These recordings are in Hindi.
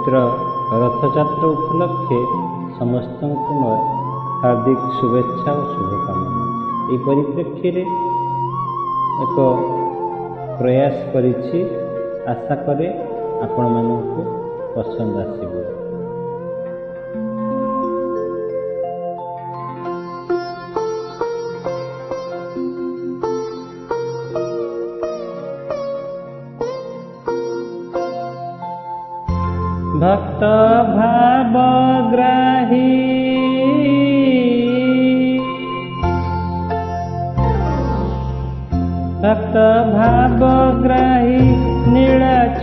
पवित्र रथयात्रा उपलक्षे समस्त को मोर हार्दिक शुभेच्छा और शुभकामना। ये परिप्रेक्षी एक प्रयास करिछि, आशा करे आपण मानकु पसंद आसिबो। भक्त भावग्राही भक्त भावग्राही नीलाचलवासी,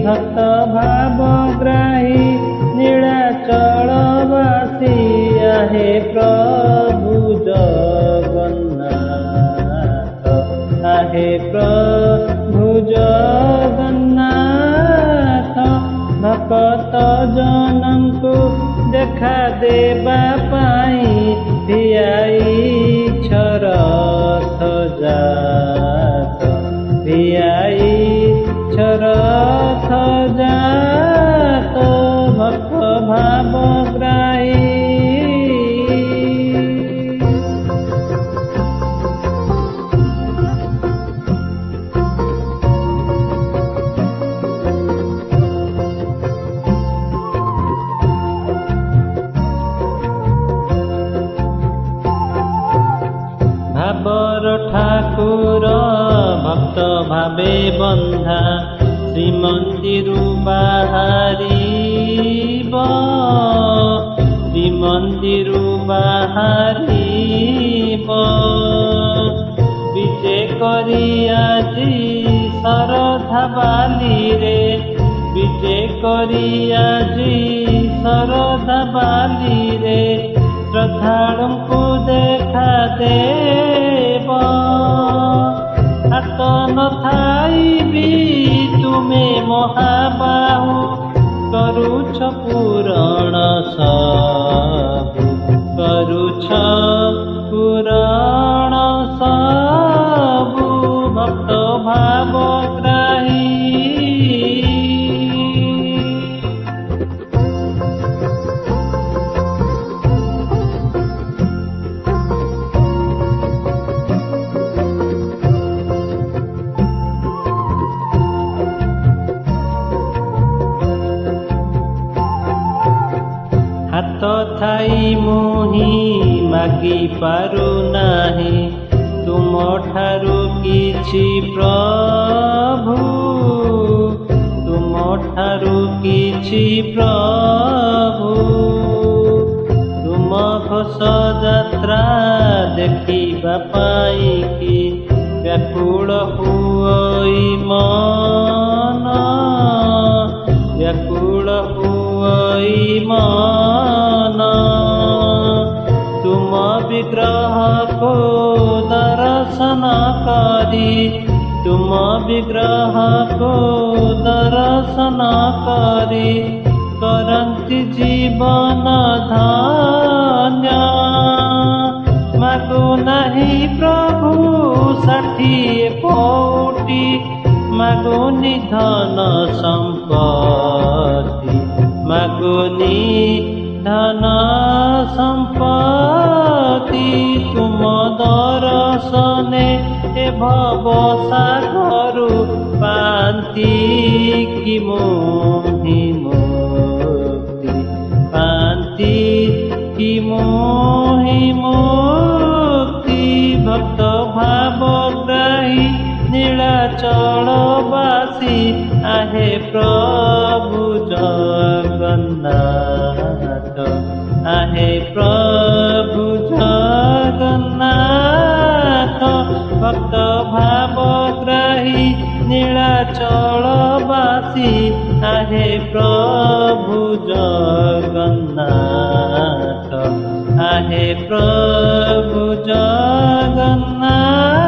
भक्त भावग्राही नीलाचलवासी, आहे प्रभु जगन्नाथ, आहे प्रभु जगन्नाथ। भक्त जनଙ୍କୁ देखा देवा पाई भियाई रथ जात, भियाई रथ जात। भक्त भावग्राही भावर ठाकुर भक्त भावे बंधा, श्रीमंदिर बाहरिब, श्रीमंदिर बाहरिब। विजे करी आजी शरधा बाली रे, विजे करी आजी शरधा बाली रे। श्रद्धालु को देखा देव, हाथ न थाई भी तुमे महाबाहु, करुछ पुराण सबु, करुछ पुराण सबु। भक्त भावग्राही हाथ थाई मुही मागी पारु नाही, तुम ठारु किछि प्रभु, तुम ठारु किछि प्रभु। तुम घोष यात्रा देखिबा पाई कि व्याकुल हुई मन, व्याकुल हुई मन। तुम विग्रह को दर्शन करी, तुम विग्रह को दर्शन करी, करंति जीवन धन्य। मागो नहीं प्रभु 60 कोटि, मागो निधन संपत्ति, मागो निधन संपत्ति। तुम दर्शने ए भव सागरु पांति कि मोहि मुक्ति, पांति कि मोहि मुक्ति। भक्त भावग्राही नीलाचलवासी, आहे प्रभु जगन्नाथ, आहे प्रभु जगन्नाथ। भक्त भावग्राही नीलाचलवासी, आहे प्रभु जगन्नाथ, आहे प्रभु जगन्नाथ।